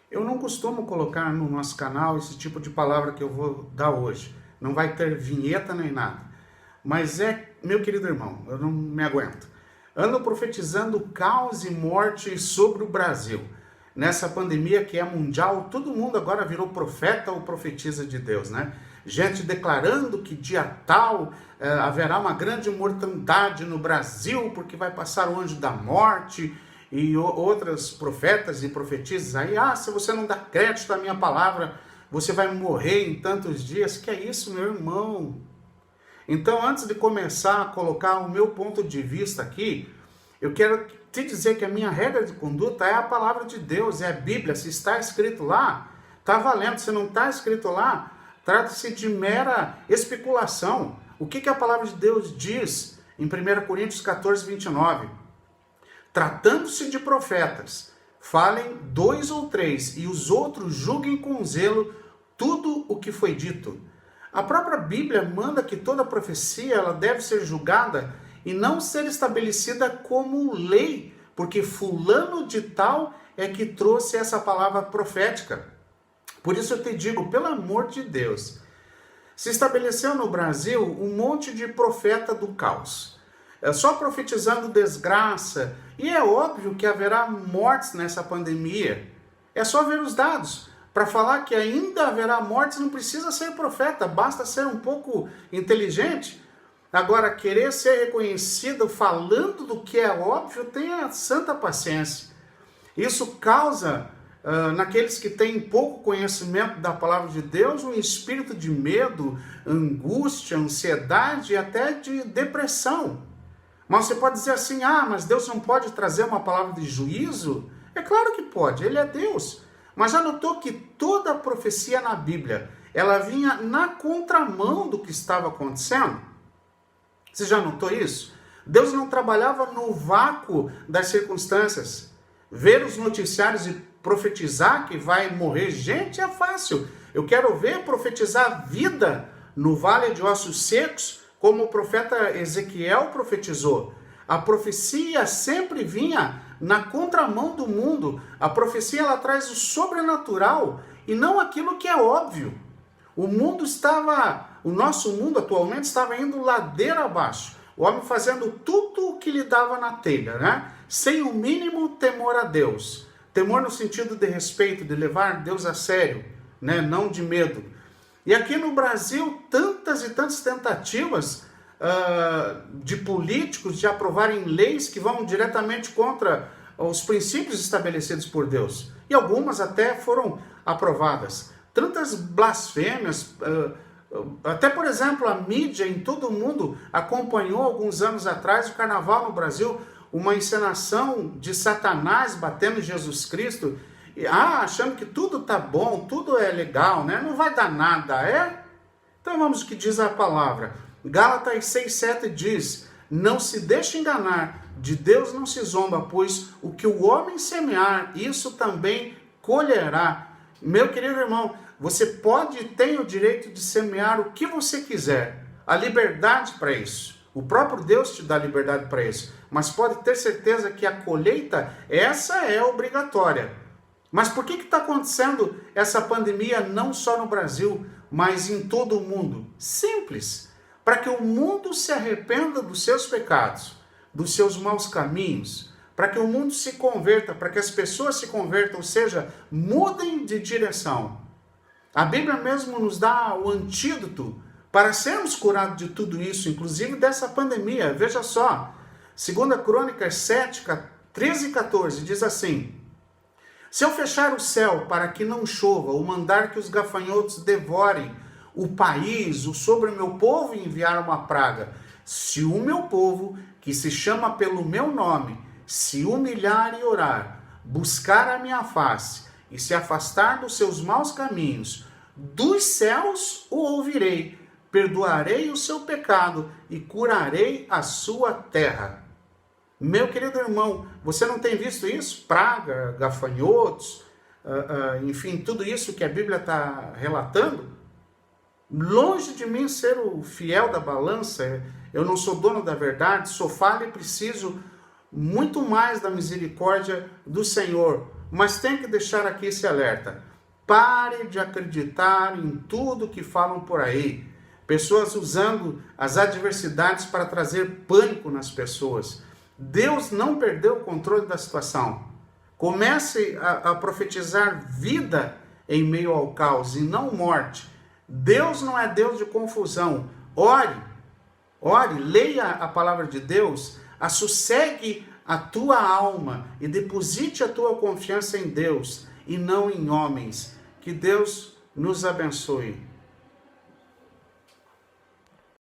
Eu não costumo colocar no nosso canal esse tipo de palavra que eu vou dar hoje. Não vai ter vinheta nem nada. Mas meu querido irmão, eu não me aguento. Ando profetizando caos e morte sobre o Brasil. Nessa pandemia que é mundial, todo mundo agora virou profeta ou profetiza de Deus, né? Gente declarando que dia tal haverá uma grande mortandade no Brasil, porque vai passar o anjo da morte, e outras profetas e profetizas aí, se você não dá crédito à minha palavra, você vai morrer em tantos dias. Que é isso, meu irmão? Então, antes de começar a colocar o meu ponto de vista aqui, eu quero te dizer que a minha regra de conduta é a palavra de Deus, é a Bíblia. Se está escrito lá, está valendo. Se não está escrito lá, trata-se de mera especulação. O que a palavra de Deus diz em 1 Coríntios 14, 29? Tratando-se de profetas, falem 2 ou 3, e os outros julguem com zelo tudo o que foi dito. A própria Bíblia manda que toda profecia ela deve ser julgada e não ser estabelecida como lei, porque fulano de tal é que trouxe essa palavra profética. Por isso eu te digo, pelo amor de Deus, se estabeleceu no Brasil um monte de profeta do caos. Só profetizando desgraça, e é óbvio que haverá mortes nessa pandemia. É só ver os dados. Para falar que ainda haverá mortes não precisa ser profeta, basta ser um pouco inteligente. Agora, querer ser reconhecido falando do que é óbvio, tenha santa paciência. Isso causa, naqueles que têm pouco conhecimento da palavra de Deus, um espírito de medo, angústia, ansiedade e até de depressão. Mas você pode dizer assim, mas Deus não pode trazer uma palavra de juízo? É claro que pode, Ele é Deus. Mas já notou que toda a profecia na Bíblia, ela vinha na contramão do que estava acontecendo? Você já notou isso? Deus não trabalhava no vácuo das circunstâncias. Ver os noticiários e profetizar que vai morrer gente é fácil. Eu quero ver profetizar vida no vale de ossos secos, como o profeta Ezequiel profetizou. A profecia sempre vinha na contramão do mundo. A profecia ela traz o sobrenatural e não aquilo que é óbvio. O nosso mundo atualmente estava indo ladeira abaixo. O homem fazendo tudo o que lhe dava na telha, né? Sem o mínimo temor a Deus. Temor no sentido de respeito, de levar Deus a sério, né? Não de medo. E aqui no Brasil, tantas e tantas tentativas de políticos de aprovarem leis que vão diretamente contra os princípios estabelecidos por Deus. E algumas até foram aprovadas. Tantas blasfêmias, até por exemplo a mídia em todo o mundo acompanhou alguns anos atrás o carnaval no Brasil, uma encenação de Satanás batendo em Jesus Cristo, achando que tudo tá bom, tudo é legal, né? Não vai dar nada, é? Então vamos ao que diz a palavra. Gálatas 6,7 diz, não se deixe enganar, de Deus não se zomba, pois o que o homem semear, isso também colherá. Meu querido irmão, você pode e tem o direito de semear o que você quiser, a liberdade para isso. O próprio Deus te dá liberdade para isso, mas pode ter certeza que a colheita, essa é obrigatória. Mas por que está acontecendo essa pandemia não só no Brasil, mas em todo o mundo? Simples, para que o mundo se arrependa dos seus pecados, dos seus maus caminhos, para que o mundo se converta, para que as pessoas se convertam, ou seja, mudem de direção. A Bíblia mesmo nos dá o antídoto para sermos curados de tudo isso, inclusive dessa pandemia. Veja só, 2 Crônicas 7, 13 e 14, diz assim, se eu fechar o céu para que não chova, ou mandar que os gafanhotos devorem o país, ou sobre o meu povo enviar uma praga, se o meu povo, que se chama pelo meu nome, se humilhar e orar, buscar a minha face, e se afastar dos seus maus caminhos, dos céus o ouvirei, perdoarei o seu pecado e curarei a sua terra. Meu querido irmão, você não tem visto isso? Praga, gafanhotos, enfim, tudo isso que a Bíblia está relatando? Longe de mim ser o fiel da balança, eu não sou dono da verdade, sou falho e preciso muito mais da misericórdia do Senhor. mas tem que deixar aqui esse alerta. Pare de acreditar em tudo que falam por aí. Pessoas usando as adversidades para trazer pânico nas pessoas. Deus não perdeu o controle da situação. Comece a profetizar vida em meio ao caos e não morte. Deus não é Deus de confusão. Ore, leia a palavra de Deus, assossegue a tua alma e deposite a tua confiança em Deus e não em homens. Que Deus nos abençoe.